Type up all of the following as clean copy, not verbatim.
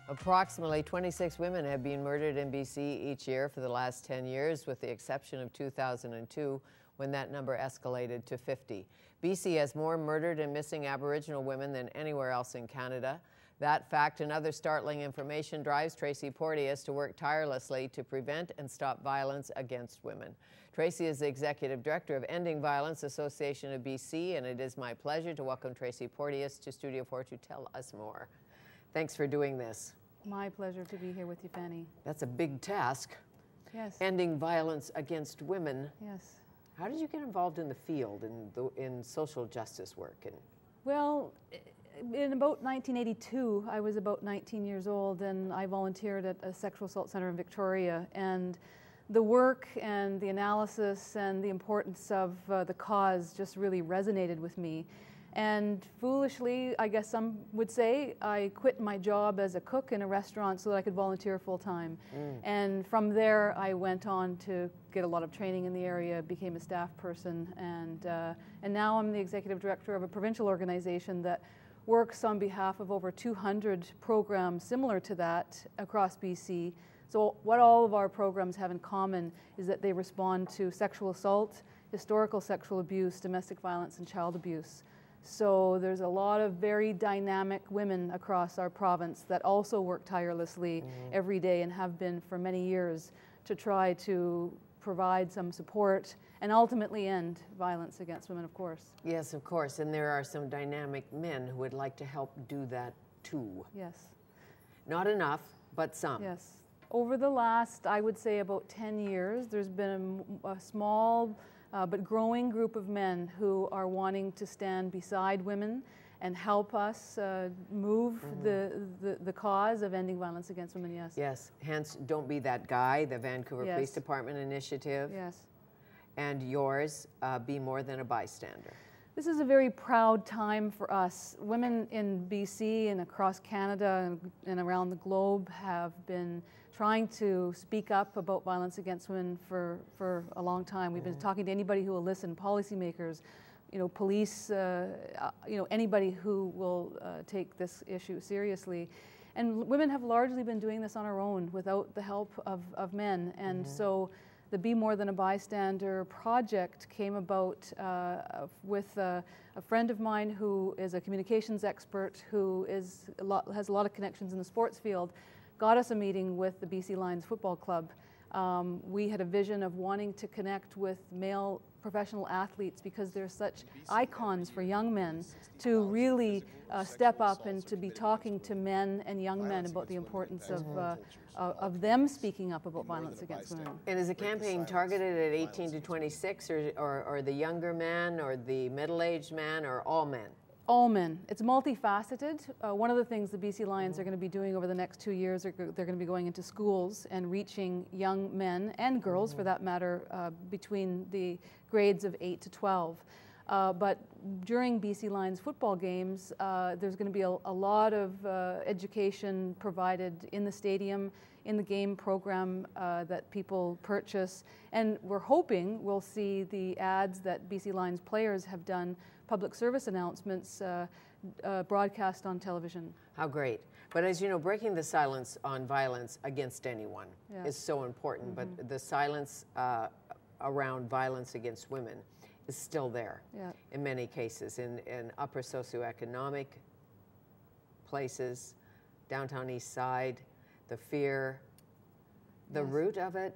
Approximately 26 women have been murdered in BC each year for the last 10 years, with the exception of 2002, when that number escalated to 50. BC has more murdered and missing Aboriginal women than anywhere else in Canada. That fact and other startling information drives Tracy Porteous to work tirelessly to prevent and stop violence against women. Tracy is the Executive Director of Ending Violence Association of BC, and it is my pleasure to welcome Tracy Porteous to Studio 4 to tell us more. Thanks for doing this. My pleasure to be here with you, Fanny. That's a big task. Yes. Ending violence against women. Yes. How did you get involved in the field, in social justice work? Well, in about 1982, I was about 19 years old, and I volunteered at a sexual assault center in Victoria. And the work and the analysis and the importance of the cause just really resonated with me. And foolishly, I guess some would say, I quit my job as a cook in a restaurant so that I could volunteer full-time. And from there, I went on to get a lot of training in the area, became a staff person, and now I'm the executive director of a provincial organization that works on behalf of over 200 programs similar to that across BC. So what all of our programs have in common is that they respond to sexual assault, historical sexual abuse, domestic violence, and child abuse. So there's a lot of very dynamic women across our province that also work tirelessly every day and have been for many years to try to provide some support and ultimately end violence against women, of course. Yes, of course, and there are some dynamic men who would like to help do that too. Yes. Not enough, but some. Yes. Over the last, I would say, about 10 years, there's been a small but growing group of men who are wanting to stand beside women and help us move the cause of ending violence against women, yes. Yes, hence Don't Be That Guy, the Vancouver Police Department initiative. Yes. And yours, Be More Than a Bystander. This is a very proud time for us. Women in BC and across Canada and around the globe have been trying to speak up about violence against women for a long time. We've been talking to anybody who will listen, policymakers, police, anybody who will take this issue seriously. And women have largely been doing this on our own without the help of men. And so the Be More Than a Bystander project came about with a friend of mine who is a communications expert who has a lot of connections in the sports field, got us a meeting with the BC Lions Football Club. We had a vision of wanting to connect with male professional athletes because they're such icons for young men to really step up and to be talking to men and young men about the importance of them speaking up about violence against women. And is the campaign targeted at 18 to 26 or the younger man or the middle-aged man or all men? All men. It's multifaceted. One of the things the BC Lions are going to be doing over the next 2 years, they're going to be going into schools and reaching young men and girls, for that matter, between the grades of 8 to 12. But during BC Lions football games, there's going to be a lot of education provided in the stadium, in the game program that people purchase. And we're hoping we'll see the ads that BC Lions players have done, public service announcements, broadcast on television. How great. But as you know, breaking the silence on violence against anyone is so important, but the silence around violence against women is still there in many cases, in upper socioeconomic places, downtown east side, the fear, the root of it.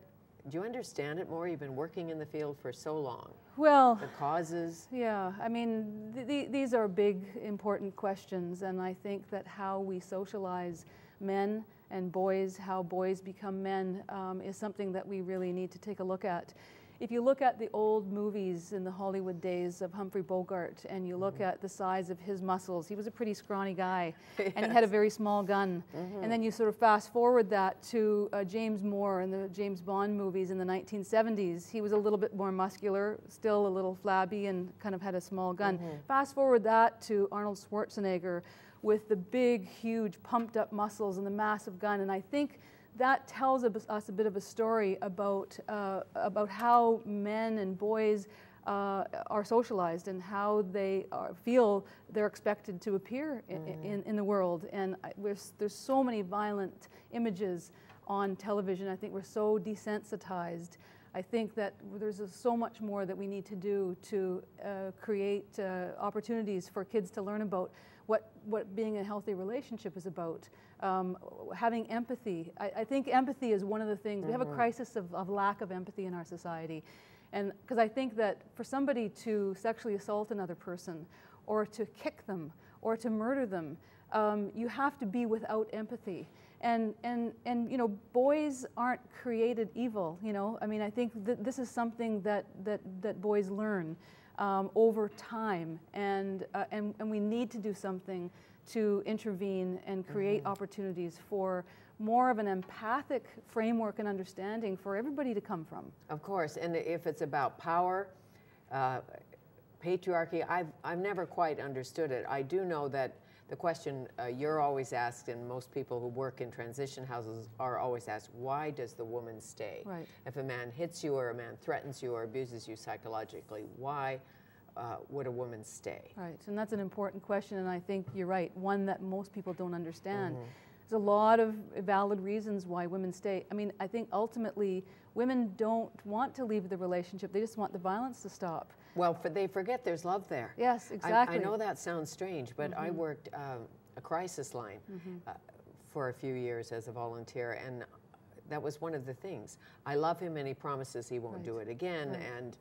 Do you understand it more? You've been working in the field for so long. Well, the causes. Yeah, I mean, these are big, important questions, and I think that how we socialize men and boys, how boys become men, is something that we really need to take a look at. If you look at the old movies in the Hollywood days of Humphrey Bogart and you look at the size of his muscles, he was a pretty scrawny guy and he had a very small gun. And then you sort of fast forward that to James Moore in the James Bond movies in the 1970s. He was a little bit more muscular, still a little flabby and kind of had a small gun. Fast forward that to Arnold Schwarzenegger with the big, huge, pumped up muscles and the massive gun. And I think that tells us a bit of a story about how men and boys are socialized and how they feel they're expected to appear in the world. And there's so many violent images on television. I think we're so desensitized. I think that there's so much more that we need to do to create opportunities for kids to learn about what being in a healthy relationship is about. Having empathy. I think empathy is one of the things. We have a crisis of lack of empathy in our society. And because I think that for somebody to sexually assault another person or to kick them or to murder them, you have to be without empathy. And you know, boys aren't created evil, you know. I mean, I think that this is something that boys learn over time, and we need to do something to intervene and create opportunities for more of an empathic framework and understanding for everybody to come from. Of course, and if it's about power, patriarchy, I've never quite understood it. I do know that the question you're always asked, and most people who work in transition houses are always asked, why does the woman stay? Right. If a man hits you or a man threatens you or abuses you psychologically, why would a woman stay? Right, and that's an important question, and I think you're right, one that most people don't understand. There's a lot of valid reasons why women stay. I mean, I think ultimately women don't want to leave the relationship, they just want the violence to stop. Well, they forget there's love there. Yes, exactly. I know that sounds strange, but I worked a crisis line for a few years as a volunteer, and that was one of the things. I love him and he promises he won't do it again, and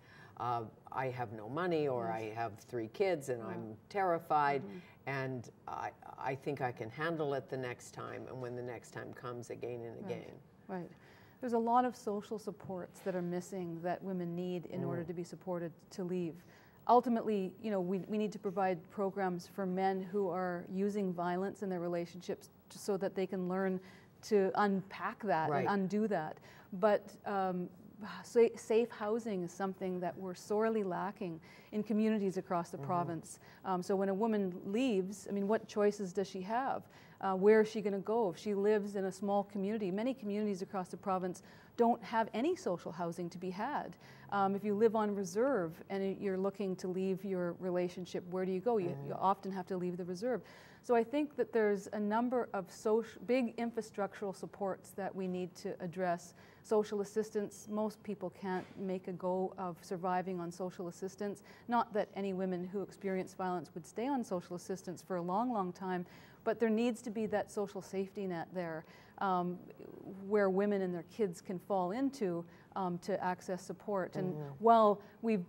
I have no money, or I have 3 kids and I'm terrified, and I think I can handle it the next time, and when the next time comes, again and again. Right. There's a lot of social supports that are missing that women need in order to be supported to leave. Ultimately, you know, we need to provide programs for men who are using violence in their relationships so that they can learn to unpack that and undo that. But safe housing is something that we're sorely lacking in communities across the province. So when a woman leaves, I mean, what choices does she have? Where is she going to go? If she lives in a small community, many communities across the province don't have any social housing to be had. If you live on reserve and you're looking to leave your relationship, where do you go? You often have to leave the reserve. So I think that there's a number of big infrastructural supports that we need to address. Social assistance, most people can't make a go of surviving on social assistance. Not that any women who experience violence would stay on social assistance for a long, long time, but there needs to be that social safety net there where women and their kids can fall into to access support. And while we've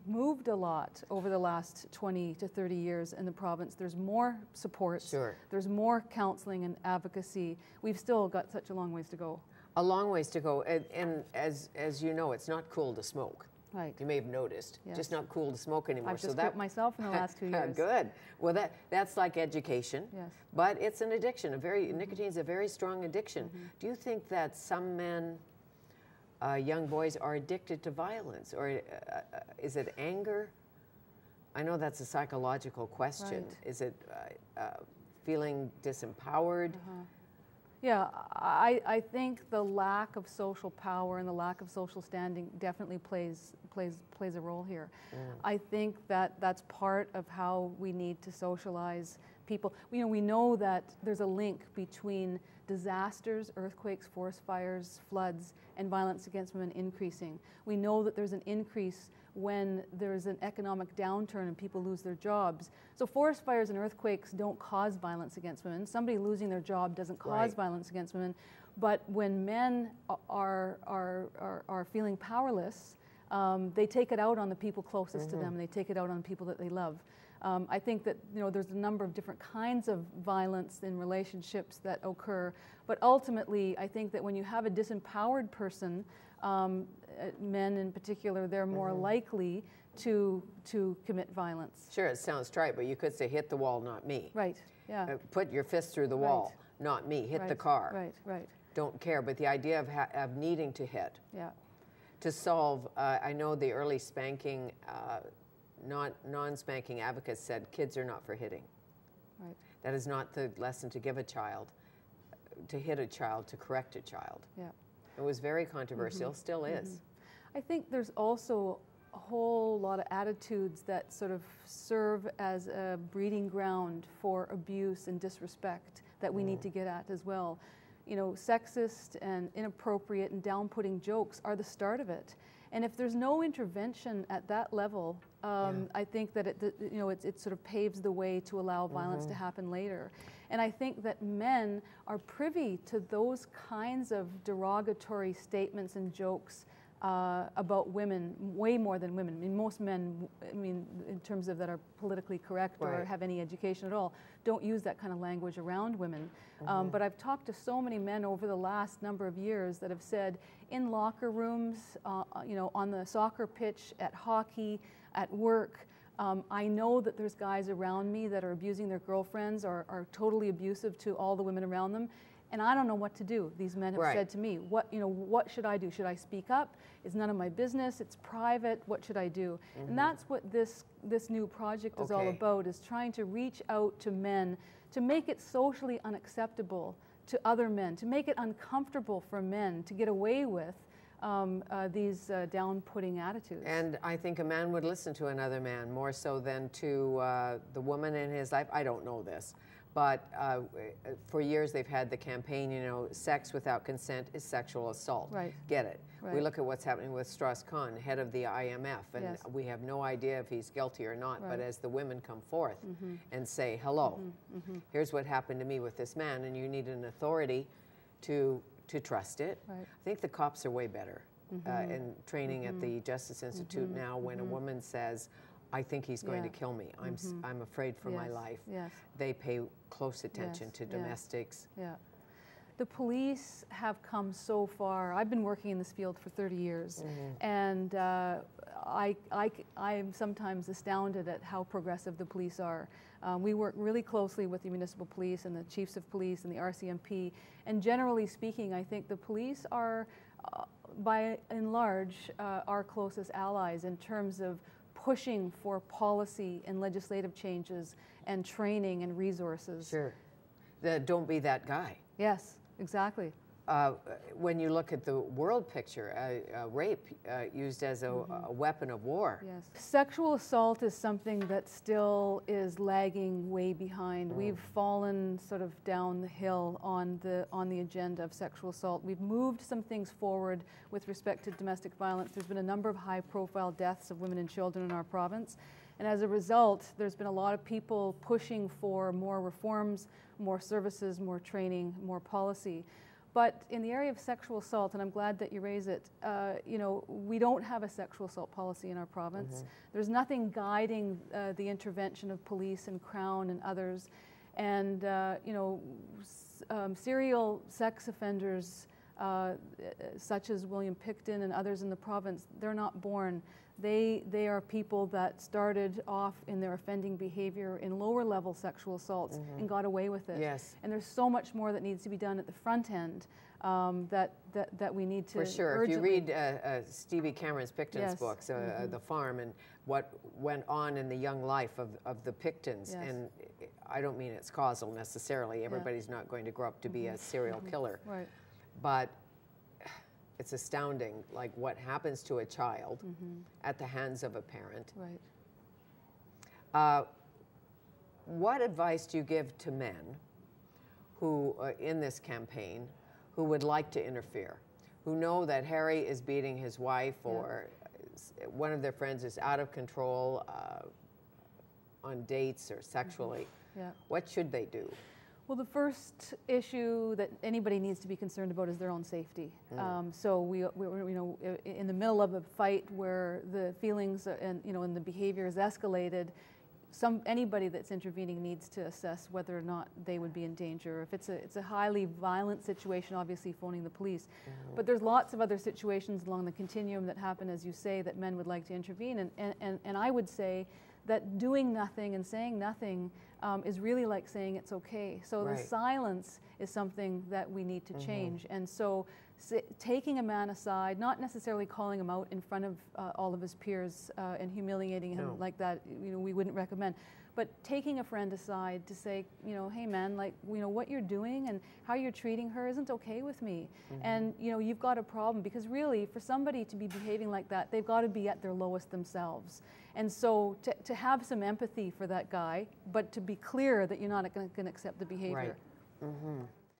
moved a lot over the last 20 to 30 years in the province, there's more support, there's more counseling and advocacy. We've still got such a long ways to go. A long ways to go, and as you know, it's not cool to smoke. Right. You may have noticed. Yes. Just not cool to smoke anymore. I've just quit myself in the last 2 years. Good. Well, that's like education. Yes. But it's an addiction. Nicotine's a very strong addiction. Do you think that some men, young boys, are addicted to violence, or is it anger? I know that's a psychological question. Right. Is it feeling disempowered? Yeah, I think the lack of social power and the lack of social standing definitely plays a role here. I think that that's part of how we need to socialize people. You know, we know that there's a link between disasters, earthquakes, forest fires, floods, and violence against women increasing. We know that there's an increase when there's an economic downturn and people lose their jobs. So forest fires and earthquakes don't cause violence against women. Somebody losing their job doesn't cause violence against women. But when men are feeling powerless, they take it out on the people closest to them. They take it out on people that they love. I think that, you know, there's a number of different kinds of violence in relationships that occur. But ultimately, I think that when you have a disempowered person, men in particular, they're more likely to commit violence. Sure, it sounds trite, but you could say, hit the wall, not me. Right, yeah. Put your fist through the wall, not me. Hit the car. Right. Don't care, but the idea of needing to hit. Yeah. To solve, I know the early spanking, non-spanking advocates said kids are not for hitting. Right. That is not the lesson to give a child, to hit a child, to correct a child. Yeah. It was very controversial, still is. I think there's also whole lot of attitudes that sort of serve as a breeding ground for abuse and disrespect that we need to get at as well. You know, sexist and inappropriate and down-putting jokes are the start of it. And if there's no intervention at that level, I think that it sort of paves the way to allow violence to happen later. And I think that men are privy to those kinds of derogatory statements and jokes about women way more than women. I mean, most men, I mean, in terms of that are politically correct or have any education at all, don't use that kind of language around women. But I've talked to so many men over the last number of years that have said in locker rooms, you know, on the soccer pitch, at hockey, at work, I know that there's guys around me that are abusing their girlfriends or are totally abusive to all the women around them. And I don't know what to do. These men have said to me, what should I do? Should I speak up? It's none of my business. It's private. What should I do? And that's what this new project is all about, is trying to reach out to men to make it socially unacceptable to other men, to make it uncomfortable for men to get away with these down-putting attitudes. And I think a man would listen to another man more so than to the woman in his life. I don't know this. But for years they've had the campaign, you know, sex without consent is sexual assault. Right. Get it. Right. We look at what's happening with Strauss-Kahn, head of the IMF, and we have no idea if he's guilty or not. But as the women come forth and say, hello, here's what happened to me with this man, and you need an authority to trust it. Right. I think the cops are way better in training at the Justice Institute now when a woman says, I think he's going to kill me. I'm afraid for my life. Yes. They pay close attention to domestics. Yeah. The police have come so far. I've been working in this field for 30 years, and I'm sometimes astounded at how progressive the police are. We work really closely with the municipal police and the chiefs of police and the RCMP, and generally speaking, I think the police are, by and large, our closest allies in terms of pushing for policy and legislative changes and training and resources. Sure. Don't be that guy. Yes, exactly. When you look at the world picture, rape used as a weapon of war. Yes. Sexual assault is something that still is lagging way behind. We've fallen sort of down the hill on the agenda of sexual assault. We've moved some things forward with respect to domestic violence. There's been a number of high-profile deaths of women and children in our province. And as a result, there's been a lot of people pushing for more reforms, more services, more training, more policy. But in the area of sexual assault, and I'm glad that you raise it, you know, we don't have a sexual assault policy in our province. There's nothing guiding the intervention of police and Crown and others. And, you know, serial sex offenders, such as William Pickton and others in the province, they're not born. They are people that started off in their offending behavior in lower level sexual assaults and got away with it. Yes. And there's so much more that needs to be done at the front end that we need to For sure. urgently. If you read Stevie Cameron's Picton's books, The Farm, and what went on in the young life of the Pictons, and I don't mean it's causal necessarily. Everybody's not going to grow up to be a serial killer. Right. But it's astounding, like what happens to a child at the hands of a parent. Right. What advice do you give to men who, in this campaign, who would like to interfere, who know that Harry is beating his wife or one of their friends is out of control on dates or sexually? What should they do? Well, the first issue that anybody needs to be concerned about is their own safety. So we're you know, in the middle of a fight where the feelings and and the behavior is escalated. Anybody that's intervening needs to assess whether or not they would be in danger. If it's a highly violent situation, obviously phoning the police. But there's lots of other situations along the continuum that happen, as you say, that men would like to intervene. And I would say that doing nothing and saying nothing is really like saying it's okay. So the silence is something that we need to change. And so taking a man aside, not necessarily calling him out in front of all of his peers and humiliating him like that, we wouldn't recommend. but taking a friend aside to say, you know, hey man, like, you know, what you're doing and how you're treating her isn't okay with me. And, you know, you've got a problem, because really for somebody to be behaving like that, they've got to be at their lowest themselves. And so to have some empathy for that guy, but to be clear that you're not going to accept the behavior. Right.